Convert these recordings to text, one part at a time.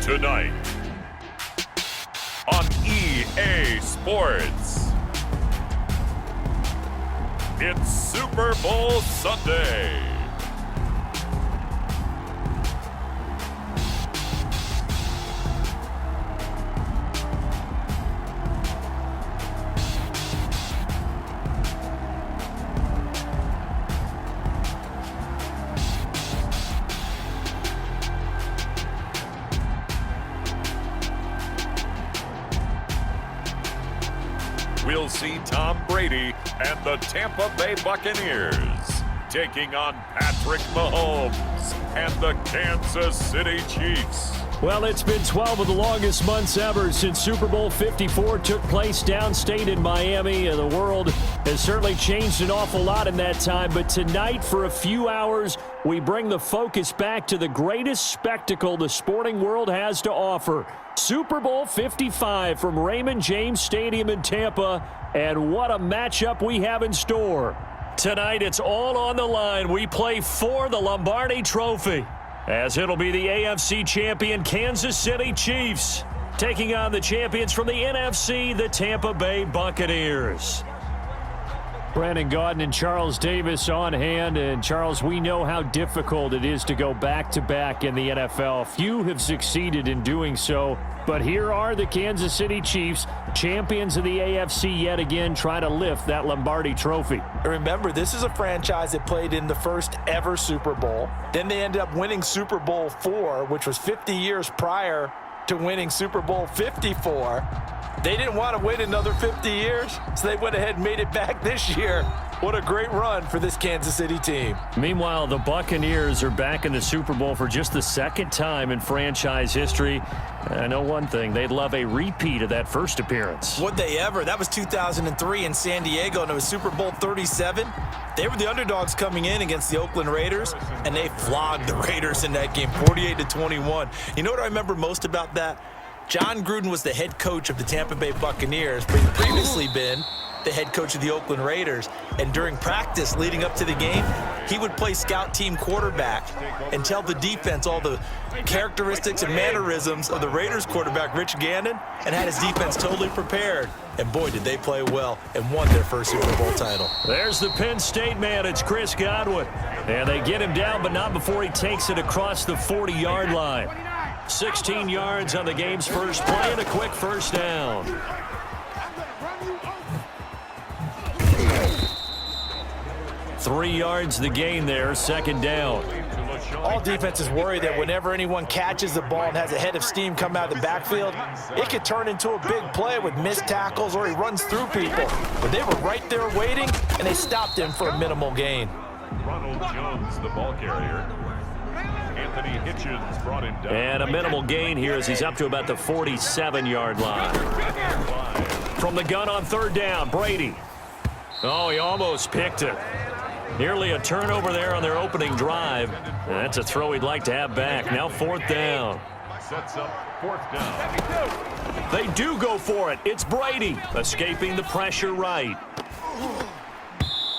Tonight on EA Sports, it's Super Bowl Sunday. We'll see Tom Brady and the Tampa Bay Buccaneers taking on Patrick Mahomes and the Kansas City Chiefs. Well, it's been 12 of the longest months ever since Super Bowl 54 took place downstate in Miami. The world has certainly changed an awful lot in that time, but tonight, for a few hours, we bring the focus back to the greatest spectacle the sporting world has to offer. Super Bowl 55 from Raymond James Stadium in Tampa, and what a matchup we have in store. Tonight, it's all on the line. We play for the Lombardi Trophy, as it'll be the AFC champion Kansas City Chiefs taking on the champions from the NFC, the Tampa Bay Buccaneers. Brandon Gaudin and Charles Davis on hand. And Charles, we know how difficult it is to go back-to-back in the NFL. Few have succeeded in doing so, but here are the Kansas City Chiefs, champions of the AFC yet again, trying to lift that Lombardi Trophy. Remember, this is a franchise that played in the first ever Super Bowl. Then they ended up winning Super Bowl IV, which was 50 years prior to winning Super Bowl 54. They didn't want to wait another 50 years, so they went ahead and made it back this year. What a great run for this Kansas City team. Meanwhile, the Buccaneers are back in the Super Bowl for just the second time in franchise history. I know one thing, they'd love a repeat of that first appearance. Would they ever? That was 2003 in San Diego, and it was Super Bowl 37. They were the underdogs coming in against the Oakland Raiders, and they flogged the Raiders in that game, 48-21. You know what I remember most about that? John Gruden was the head coach of the Tampa Bay Buccaneers, but he'd previously been the head coach of the Oakland Raiders. And during practice leading up to the game, he would play scout team quarterback and tell the defense all the characteristics and mannerisms of the Raiders quarterback, Rich Gannon, and had his defense totally prepared. And boy, did they play well and won their first Super Bowl title. There's the Penn State man. It's Chris Godwin. And they get him down, but not before he takes it across the 40-yard line. 16 yards on the game's first play and a quick first down. Three yards the gain there, second down. All defenses worry that whenever anyone catches the ball and has a head of steam come out of the backfield, it could turn into a big play with missed tackles or he runs through people. But they were right there waiting, and they stopped him for a minimal gain. Ronald Jones, the ball carrier. Anthony Hitchens brought him down. And a minimal gain here as he's up to about the 47-yard line. From the gun on third down, Brady. Oh, he almost picked it. Nearly a turnover there on their opening drive. And that's a throw he'd like to have back. Now fourth down. Sets up fourth down. They do go for it. It's Brady escaping the pressure right.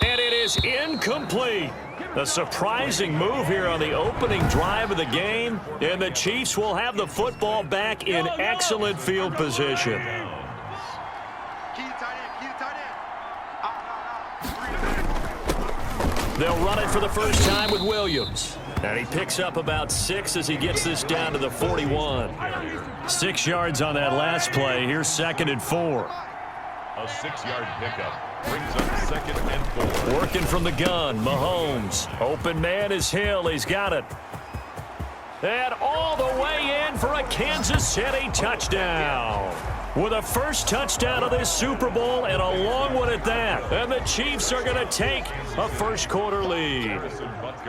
And it is incomplete. A surprising move here on the opening drive of the game, and the Chiefs will have the football back in excellent field position. They'll run it for the first time with Williams. And he picks up about 6 as he gets this down to the 41. 6 yards on that last play. Here's second and 4. A 6-yard pickup. Brings up second and 4. Working from the gun, Mahomes. Open man is Hill. He's got it. And all the way in for a Kansas City touchdown. With a first touchdown of this Super Bowl and a long one at that. And the Chiefs are going to take a first quarter lead.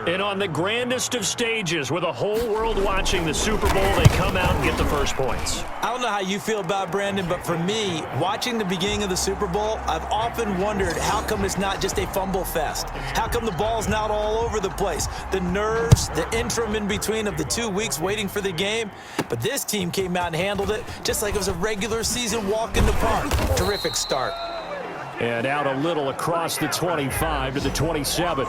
And on the grandest of stages, with the whole world watching the Super Bowl, they come out and get the first points. I don't know how you feel about it, Brandon, but for me, watching the beginning of the Super Bowl, I've often wondered how come it's not just a fumble fest? How come the ball's not all over the place? The nerves, the interim in between of the 2 weeks waiting for the game. But this team came out and handled it just like it was a regular season walk in the park. Terrific start. And out a little across the 25 to the 27.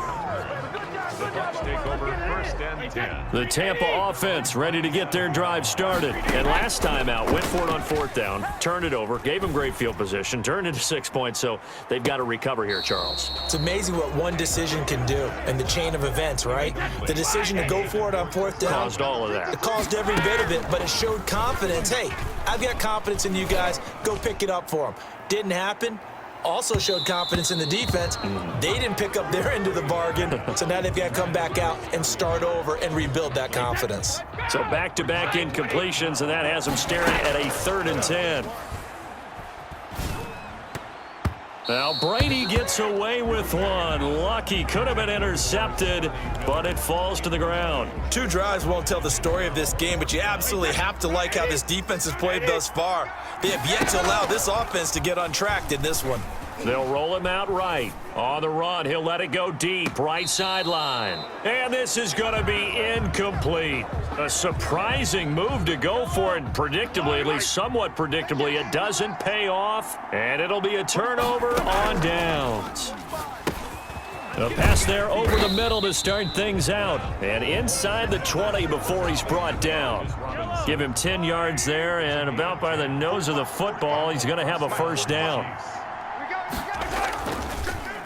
The Bucs take over 1st and 10. The Tampa offense ready to get their drive started. And last time out, went for it on 4th down, turned it over, gave them great field position, turned into 6 points, so they've got to recover here, Charles. It's amazing what one decision can do in the chain of events, right? The decision to go for it on 4th down. Caused all of that. It caused every bit of it, but it showed confidence. Hey, I've got confidence in you guys. Go pick it up for them. Didn't happen. Also showed confidence in the defense. They didn't pick up their end of the bargain, so now they've got to come back out and start over and rebuild that confidence. So back-to-back incompletions, and that has them staring at a 3rd and 10. Now Brady gets away with one. Lucky, could have been intercepted, but it falls to the ground. 2 drives won't tell the story of this game, but you absolutely have to like how this defense has played thus far. They have yet to allow this offense to get untracked in this one. They'll roll him out right. On the run, he'll let it go deep, right sideline. And this is going to be incomplete. A surprising move to go for it, predictably, at least somewhat predictably. It doesn't pay off, and it'll be a turnover on downs. A pass there over the middle to start things out. And inside the 20 before he's brought down. Give him 10 yards there, and about by the nose of the football, he's going to have a 1st down.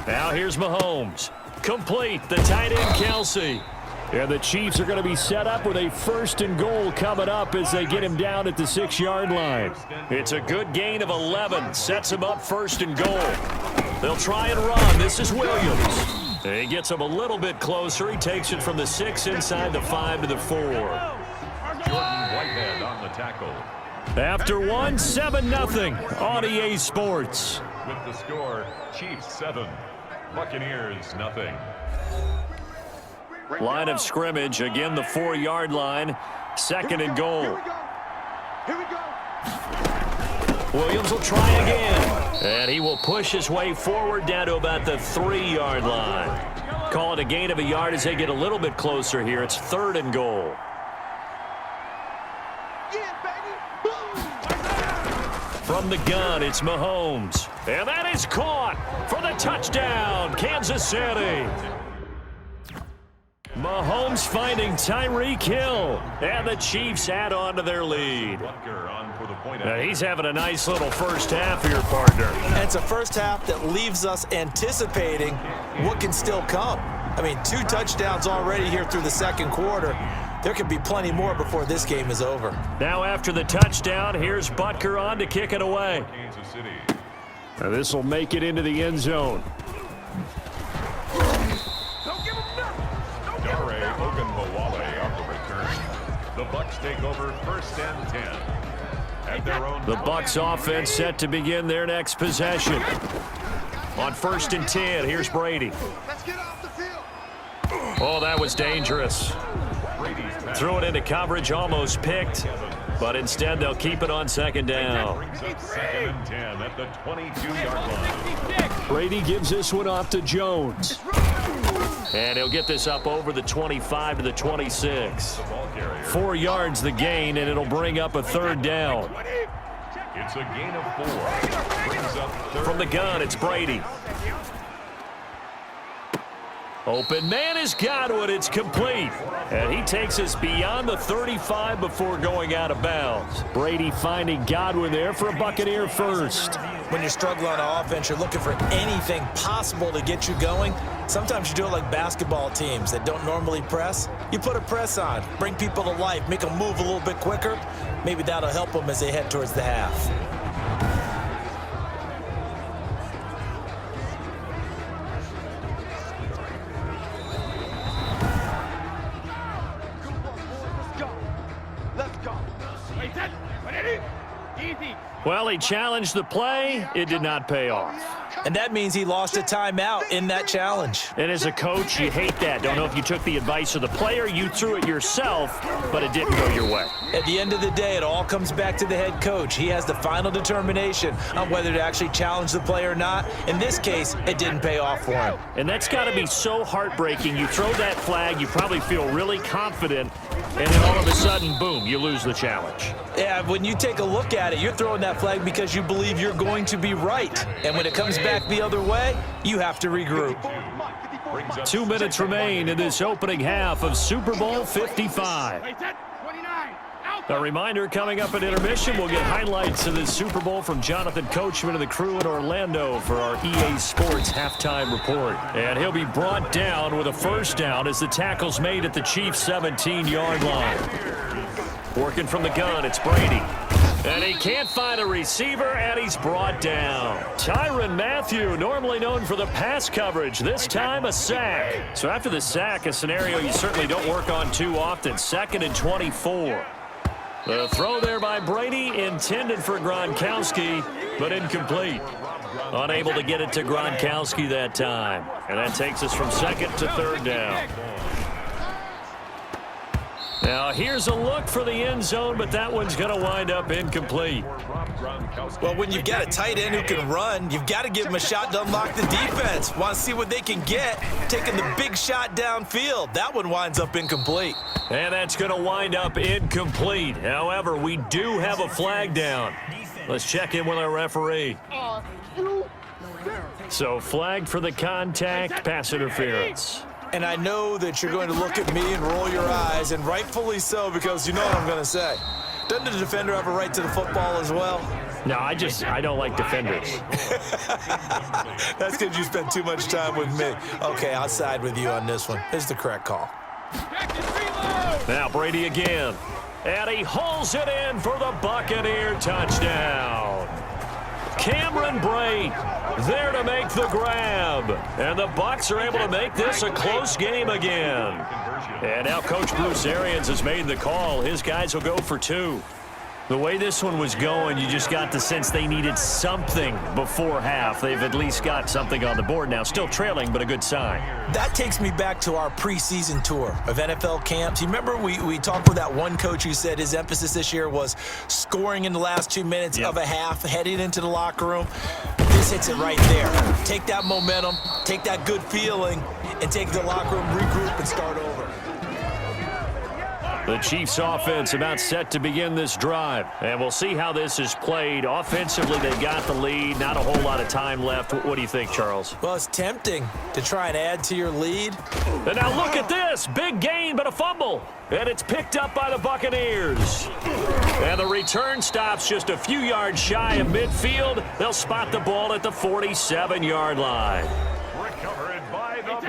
Now here's Mahomes. Complete. The tight end, Kelsey. And the Chiefs are going to be set up with a 1st and goal coming up as they get him down at the 6-yard line. It's a good gain of 11. Sets him up 1st and goal. They'll try and run. This is Williams. He gets him a little bit closer. He takes it from the 6 inside the 5 to the 4. Jordan Whitehead on the tackle. After 1, 7-0 on EA Sports. With the score, Chiefs 7, Buccaneers 0. Line of scrimmage, again the 4-yard line, 2nd and goal. Williams will try again, and he will push his way forward down to about the 3-yard line. Call it a gain of a yard as they get a little bit closer here. It's 3rd and goal. From the gun, it's Mahomes. And that is caught for the touchdown, Kansas City. Mahomes finding Tyreek Hill. And the Chiefs add on to their lead. He's having a nice little 1st half here, partner. And it's a 1st half that leaves us anticipating what can still come. I mean, 2 touchdowns already here through the 2nd quarter. There could be plenty more before this game is over. Now after the touchdown, here's Butker on to kick it away. Now this will make it into the end zone. Dare Ogunbowale on the return. The Bucs take over 1st and 10. At their own the Bucs offense set to begin their next possession. On 1st and 10, here's Brady. Oh, that was dangerous. Threw it into coverage, almost picked, but instead they'll keep it on 2nd down. 2nd and 10 at the 22-yard line. Brady gives this one off to Jones. And he'll get this up over the 25 to the 26. 4 yards the gain, and it'll bring up a 3rd down. It's a gain of 4. Brings up 3rd. From the gun, it's Brady. Open man is Godwin. It's complete. And he takes us beyond the 35 before going out of bounds. Brady finding Godwin there for a Buccaneer 1st. When you're struggling on offense, you're looking for anything possible to get you going. Sometimes you do it like basketball teams that don't normally press. You put a press on, bring people to life, make them move a little bit quicker. Maybe that'll help them as they head towards the half. Well, he challenged the play. It did not pay off. And that means he lost a timeout in that challenge. And as a coach, you hate that. Don't know if you took the advice of the player, you threw it yourself, but it didn't go your way. At the end of the day, it all comes back to the head coach. He has the final determination on whether to actually challenge the play or not. In this case, it didn't pay off for him. And that's got to be so heartbreaking. You throw that flag, you probably feel really confident, and then all of a sudden, boom, you lose the challenge. Yeah, when you take a look at it, you're throwing that flag because you believe you're going to be right. And when it comes back the other way, you have to regroup. 2 minutes remain in this opening half of Super Bowl 55. A reminder, coming up at intermission, we'll get highlights of this Super Bowl from Jonathan Coachman and the crew in Orlando for our EA Sports halftime report. And he'll be brought down with a first down as the tackle's made at the Chiefs' 17-yard line. Working from the gun, it's Brady. And he can't find a receiver, and he's brought down. Tyrann Mathieu, normally known for the pass coverage, this time a sack. So after the sack, a scenario you certainly don't work on too often. 2nd and 24. The throw there by Brady, intended for Gronkowski, but incomplete. Unable to get it to Gronkowski that time. And that takes us from 2nd to 3rd down. Now, here's a look for the end zone, but that one's going to wind up incomplete. Well, when you've got a tight end who can run, you've got to give him a shot to unlock the defense. Want to see what they can get, taking the big shot downfield. That one winds up incomplete. And that's going to wind up incomplete. However, we do have a flag down. Let's check in with our referee. So, flag for the contact, pass interference. And I know that you're going to look at me and roll your eyes, and rightfully so, because you know what I'm going to say. Doesn't the defender have a right to the football as well? No, I don't like defenders. That's because you spend too much time with me. Okay, I'll side with you on this one. Here's the correct call. Now Brady again. And he hauls it in for the Buccaneer touchdown. Cameron Brate there to make the grab. And the Bucs are able to make this a close game again. And now Coach Bruce Arians has made the call. His guys will go for 2. The way this one was going, you just got the sense they needed something before half. They've at least got something on the board now. Still trailing, but a good sign. That takes me back to our preseason tour of NFL camps. You remember we talked with that one coach who said his emphasis this year was scoring in the last 2 minutes of a half, heading into the locker room. This hits it right there. Take that momentum, take that good feeling, and take it to the locker room, regroup, and start over. The Chiefs offense about set to begin this drive. And we'll see how this is played. Offensively, they've got the lead. Not a whole lot of time left. What do you think, Charles? Well, it's tempting to try and add to your lead. And now look at this. Big gain, but a fumble. And it's picked up by the Buccaneers. And the return stops just a few yards shy of midfield. They'll spot the ball at the 47-yard line.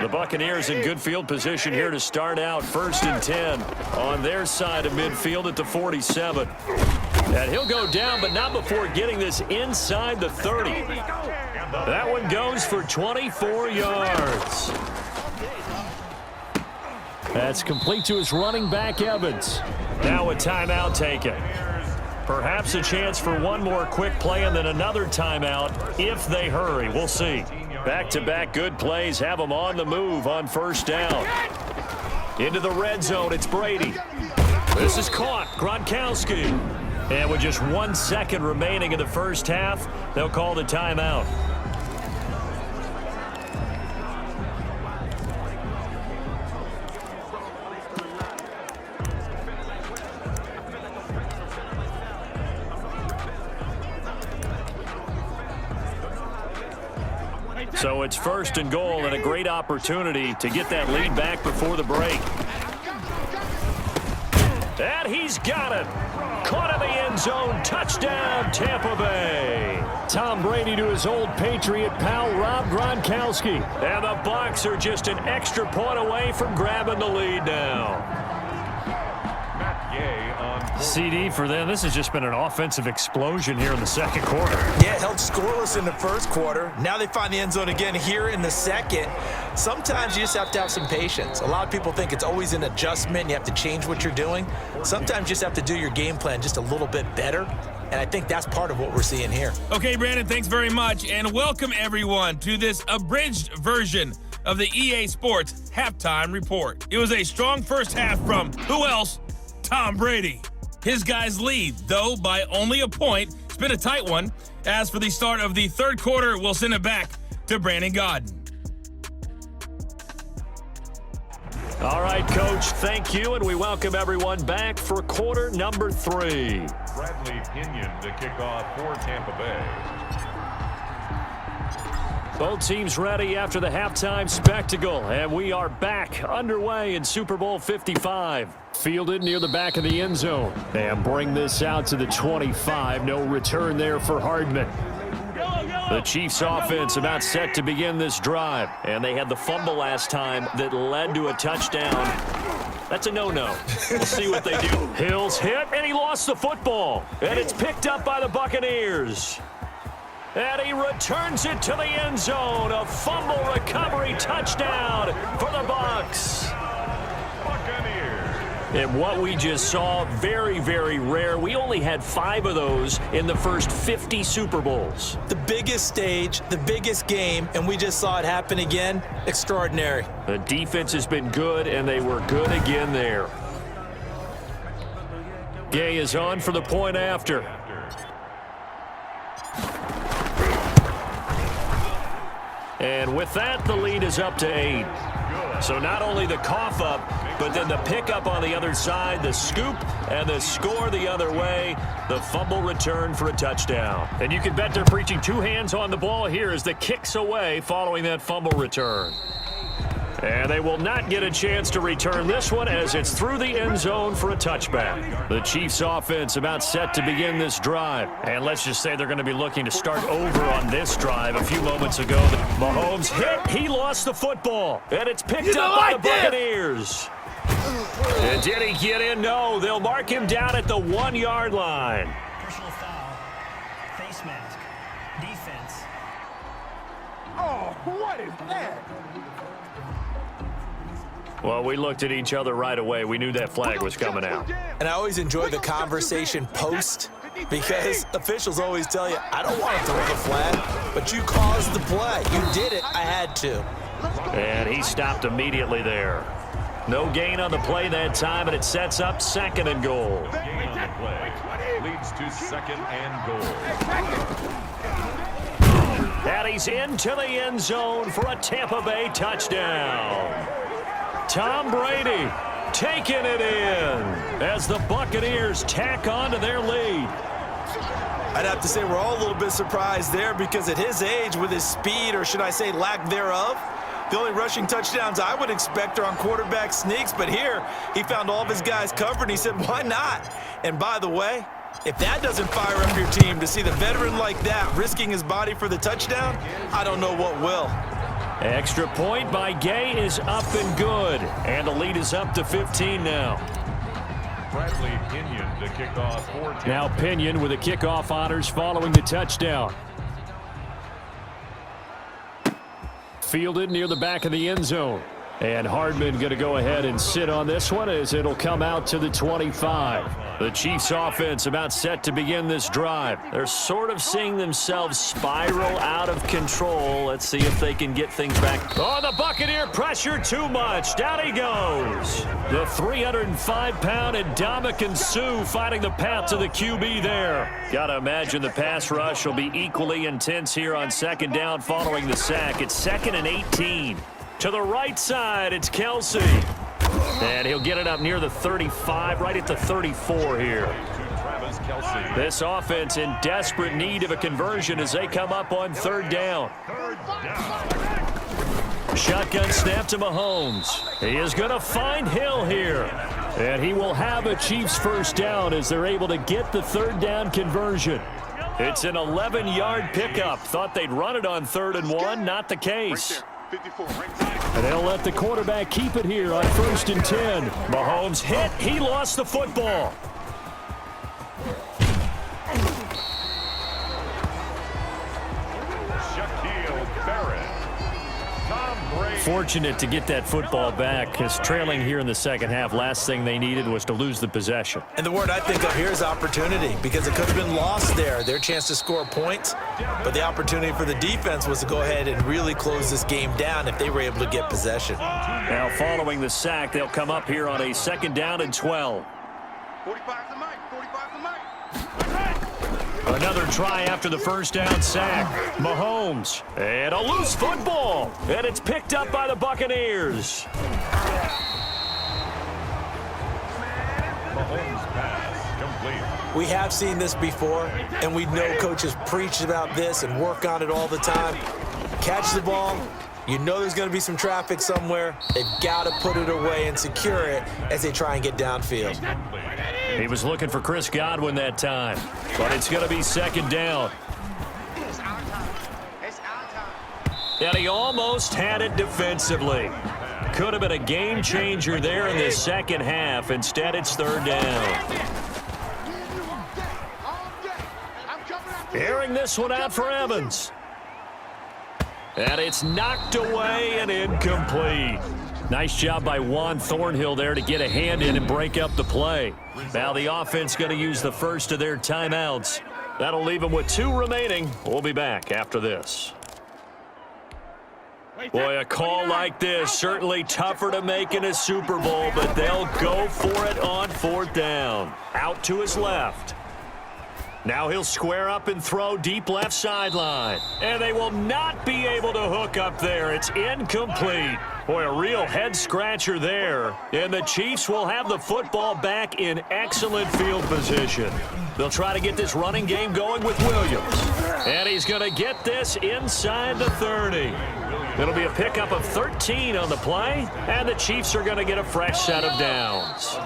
The Buccaneers in good field position here to start out. 1st and 10 on their side of midfield at the 47. And he'll go down, but not before getting this inside the 30. That one goes for 24 yards. That's complete to his running back, Evans. Now a timeout taken. Perhaps a chance for one more quick play and then another timeout if they hurry. We'll see. Back-to-back good plays have them on the move on 1st down. Into the red zone, it's Brady. This is caught, Gronkowski. And with just 1 second remaining in the first half, they'll call the timeout. So it's 1st and goal and a great opportunity to get that lead back before the break. And he's got it. Caught in the end zone. Touchdown, Tampa Bay. Tom Brady to his old Patriot pal, Rob Gronkowski. And the Bucs are just an extra point away from grabbing the lead now. CD for them. This has just been an offensive explosion here in the 2nd quarter. Yeah, held scoreless in the 1st quarter. Now they find the end zone again here in the 2nd. Sometimes you just have to have some patience. A lot of people think it's always an adjustment. You have to change what you're doing. Sometimes you just have to do your game plan just a little bit better. And I think that's part of what we're seeing here. Okay, Brandon, thanks very much. And welcome, everyone, to this abridged version of the EA Sports Halftime Report. It was a strong first half from, who else? Tom Brady. His guys lead, though, by only a point. It's been a tight one. As for the start of the 3rd quarter, we'll send it back to Brandon Godden. All right, Coach, thank you, and we welcome everyone back for quarter number 3. Bradley Pinion to kick off for Tampa Bay. Both teams ready after the halftime spectacle, and we are back underway in Super Bowl 55. Fielded near the back of the end zone. And bring this out to the 25. No return there for Hardman. The Chiefs offense about set to begin this drive. And they had the fumble last time that led to a touchdown. That's a no-no. We'll see what they do. Hill's hit, and he lost the football. And it's picked up by the Buccaneers. And he returns it to the end zone. A fumble recovery touchdown for the Bucs. And what we just saw, very, very rare. We only had 5 of those in the first 50 Super Bowls. The biggest stage, the biggest game, and we just saw it happen again. Extraordinary. The defense has been good, and they were good again there. Gay is on for the point after. And with that, the lead is up to 8. So not only the cough up, but then the pickup on the other side, the scoop, and the score the other way, the fumble return for a touchdown. And you can bet they're preaching 2 hands on the ball here as the kick's away following that fumble return. And they will not get a chance to return this one as it's through the end zone for a touchback. The Chiefs offense about set to begin this drive. And let's just say they're going to be looking to start over on this drive. A few moments ago, Mahomes hit. He lost the football. And it's picked up by the Buccaneers. And did he get in? No. They'll mark him down at the 1-yard line. Personal foul. Face mask. Defense. Oh, what is that? Well, we looked at each other right away. We knew that flag was coming out. And I always enjoy the conversation post because officials always tell you, I don't want to throw the flag, but you caused the play. You did it. I had to. And he stopped immediately there. No gain on the play that time, and it sets up 2nd and goal. Gain on the play leads to 2nd and goal. And he's into the end zone for a Tampa Bay touchdown. Tom Brady taking it in as the Buccaneers tack on to their lead. I'd have to say we're all a little bit surprised there because at his age, with his speed, or should I say lack thereof, the only rushing touchdowns I would expect are on quarterback sneaks. But here, he found all of his guys covered, and he said, why not? And by the way, if that doesn't fire up your team to see the veteran like that risking his body for the touchdown, I don't know what will. Extra point by Gay is up and good. And the lead is up to 15 now. Bradley Pinion to kick off for Tampa. Now Pinion with the kickoff honors following the touchdown. Fielded near the back of the end zone. And Hardman going to go ahead and sit on this one as it'll come out to the 25. The Chiefs offense about set to begin this drive. They're sort of seeing themselves spiral out of control. Let's see if they can get things back. Oh, the Buccaneer pressure too much. Down he goes. The 305-pound Ndamukong Suh fighting the path to the QB there. Got to imagine the pass rush will be equally intense here on 2nd down following the sack. It's 2nd and 18. To the right side, it's Kelsey. And he'll get it up near the 35, right at the 34 here. This offense in desperate need of a conversion as they come up on 3rd down. Shotgun snap to Mahomes. He is going to find Hill here. And he will have a Chiefs 1st down as they're able to get the 3rd down conversion. It's an 11-yard pickup. Thought they'd run it on 3rd and 1. Not the case. And they'll let the quarterback keep it here on 1st and 10. Mahomes hit. He lost the football. Fortunate to get that football back because trailing here in the 2nd half, last thing they needed was to lose the possession. And the word I think of here is opportunity because it could have been lost there. Their chance to score points, but the opportunity for the defense was to go ahead and really close this game down if they were able to get possession. Now following the sack, they'll come up here on a 2nd down and 12. 45 to Mike, 45 to Mike. Another try after the 1st down sack. Mahomes. And a loose football. And it's picked up by the Buccaneers. Mahomes pass complete. We have seen this before, and we know coaches preach about this and work on it all the time. catch the ball, you know there's going to be some traffic somewhere. They've got to put it away and secure it as they try and get downfield. He was looking for Chris Godwin that time, but it's going to be second down. And he almost had it defensively. Could have been a game changer there in the second half. Instead, it's third down. Airing this one out for Evans. And it's knocked away and incomplete. Nice job by Juan Thornhill there to get a hand in and break up the play. Now the offense going to use the first of their timeouts. That'll leave them with 2 remaining. We'll be back after this. Boy, a call like this, certainly tougher to make in a Super Bowl, but they'll go for it on fourth down. Out to his left. Now he'll square up and throw deep left sideline. And they will not be able to hook up there. It's incomplete. Boy, a real head-scratcher there. And the Chiefs will have the football back in excellent field position. They'll try to get this running game going with Williams. And he's going to get this inside the 30. It'll be a pickup of 13 on the play, and the Chiefs are going to get a fresh set of downs.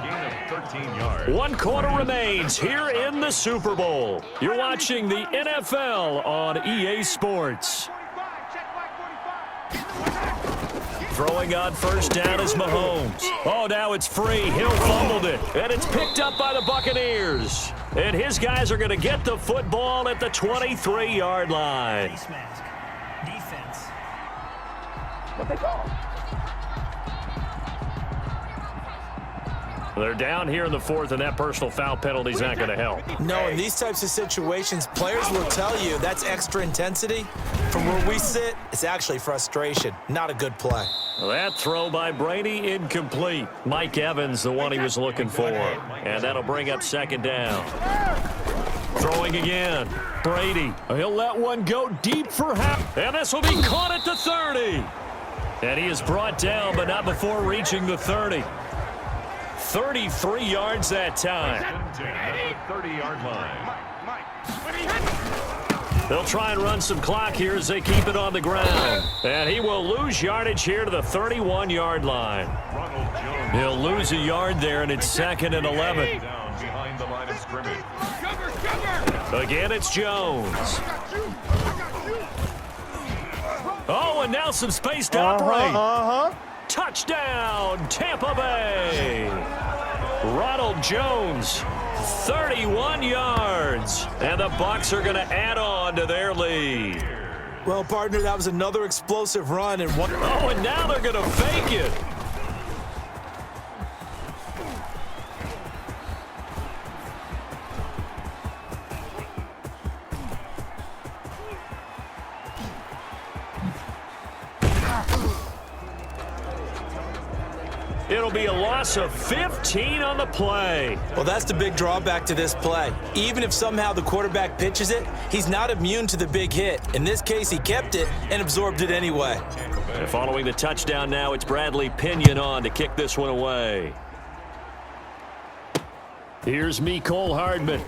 1 quarter remains here in the Super Bowl. You're watching the NFL on EA Sports. Throwing on first down is Mahomes. Oh, now it's free. Hill fumbled it, and it's picked up by the Buccaneers. And his guys are going to get the football at the 23-yard line. Face mask. Defense. What they call? They're down here in the 4th, and that personal foul penalty is not going to help. No, in these types of situations, players will tell you that's extra intensity. From where we sit, it's actually frustration. Not a good play. That throw by Brady incomplete. Mike Evans, the one he was looking for. And that'll bring up second down. Throwing again. Brady. He'll let one go deep for half. And this will be caught at the 30. And he is brought down, but not before reaching the 30. 33 yards that time. 30-yard line. They'll try and run some clock here as they keep it on the ground. And he will lose yardage here to the 31-yard line. He'll lose a yard there, and it's 2nd and 11. Behind the line of scrimmage. Again, it's Jones. Oh, and now some space to operate. Touchdown, Tampa Bay. Ronald Jones, 31 yards. And the Bucs are going to add on to their lead. Well, partner, that was another explosive run. And one. Oh, and now they're going to fake it. It'll be a loss of 15 on the play. Well, that's the big drawback to this play. Even if somehow the quarterback pitches it, he's not immune to the big hit. In this case, he kept it and absorbed it anyway. And following the touchdown now, it's Bradley Pinion on to kick this one away. Here's Mecole Hardman.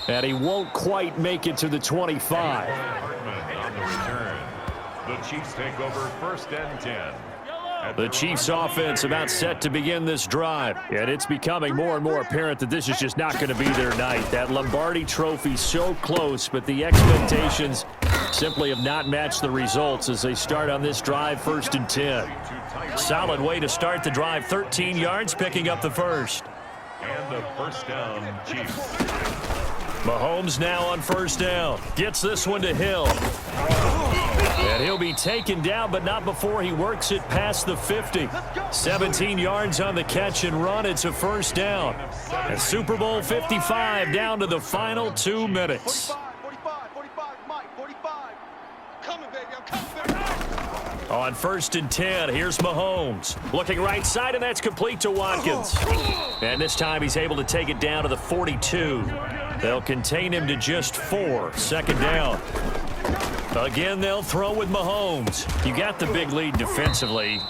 And he won't quite make it to the 25. Hardman on the return. The Chiefs take over 1st and 10. The Chiefs offense about set to begin this drive. And it's becoming more and more apparent that this is just not going to be their night. That Lombardi trophy so close, but the expectations simply have not matched the results as they start on this drive 1st and 10. Solid way to start the drive. 13 yards, picking up the first. And the first down, Chiefs. Mahomes now on first down. Gets this one to Hill. And he'll be taken down, but not before he works it past the 50. 17 yards on the catch and run. It's a first down. And Super Bowl 55 down to the final 2 minutes. 45, Mike, 45. Coming, baby, I'm coming, baby. On 1st and 10, here's Mahomes. Looking right side, and that's complete to Watkins. And this time he's able to take it down to the 42. They'll contain him to just 4. Second down. Again, they'll throw with Mahomes. You got the big lead defensively.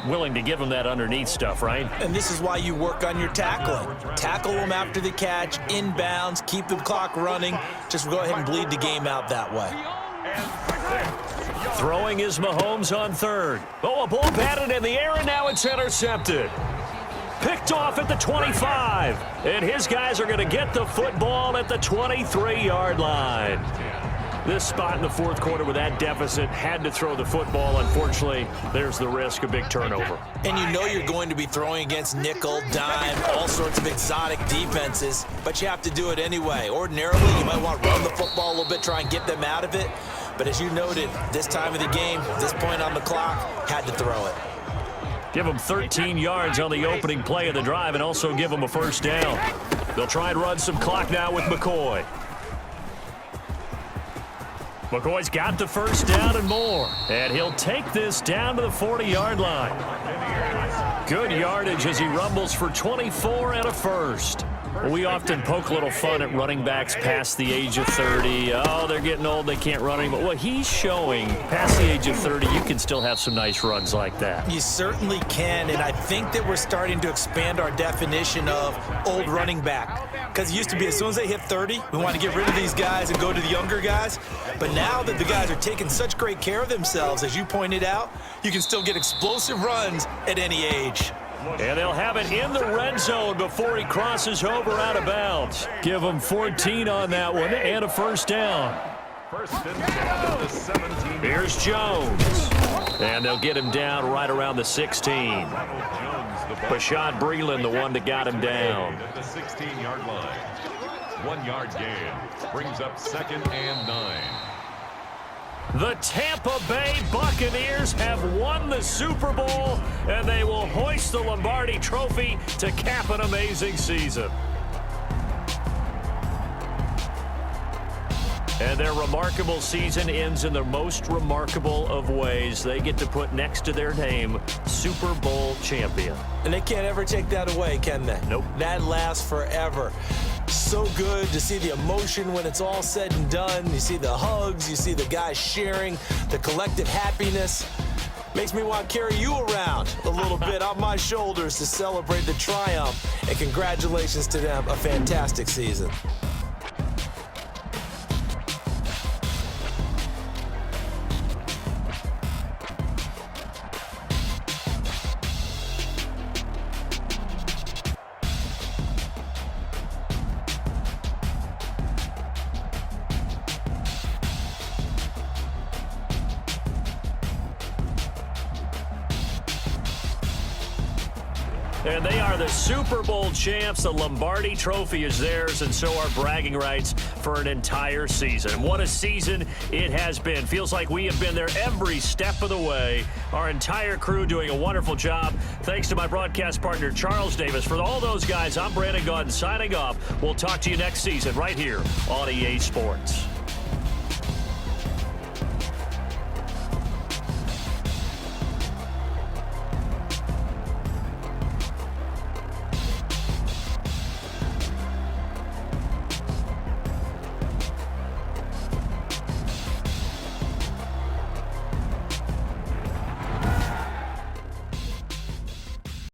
Willing to give him that underneath stuff, right? And this is why you work on your tackling. Tackle them after the catch, inbounds, keep the clock running. Just go ahead and bleed the game out that way. Throwing is Mahomes on third. Oh, a ball batted in the air, and now it's intercepted. Picked off at the 25. And his guys are going to get the football at the 23-yard line. This spot in the fourth quarter with that deficit, had to throw the football. Unfortunately, there's the risk of big turnover. And you know you're going to be throwing against nickel, dime, all sorts of exotic defenses, but you have to do it anyway. Ordinarily, you might want to run the football a little bit, try and get them out of it. But as you noted, this time of the game, this point on the clock, had to throw it. Give them 13 yards on the opening play of the drive and also give them a first down. They'll try and run some clock now with McCoy. McCoy's got the first down and more. And he'll take this down to the 40-yard line. Good yardage as he rumbles for 24 and a first. We often poke a little fun at running backs past the age of 30. Oh, they're getting old, they can't run anymore. Well, he's showing past the age of 30, you can still have some nice runs like that. You certainly can, and I think that we're starting to expand our definition of old running back. Because it used to be as soon as they hit 30, we want to get rid of these guys and go to the younger guys. But now that the guys are taking such great care of themselves, as you pointed out, you can still get explosive runs at any age. And they'll have it in the red zone before he crosses over out of bounds. Give him 14 on that one and a first down. First and 10 at the 17. Here's Jones. And they'll get him down right around the 16. Bashaud Breeland, the one that got him down. At the 16-yard line. 1 yard gain brings up 2nd and 9. The Tampa Bay Buccaneers have won the Super Bowl, and they will hoist the Lombardi Trophy to cap an amazing season. And their remarkable season ends in the most remarkable of ways. They get to put next to their name, Super Bowl champion. And they can't ever take that away, can they? Nope. That lasts forever. So good to see the emotion when it's all said and done. You see the hugs, you see the guys sharing, the collective happiness. Makes me want to carry you around a little bit on my shoulders to celebrate the triumph. And congratulations to them, a fantastic season. And they are the Super Bowl champs. The Lombardi Trophy is theirs, and so are bragging rights for an entire season. What a season it has been. Feels like we have been there every step of the way. Our entire crew doing a wonderful job. Thanks to my broadcast partner, Charles Davis. For all those guys, I'm Brandon Gaudin signing off. We'll talk to you next season right here on EA Sports.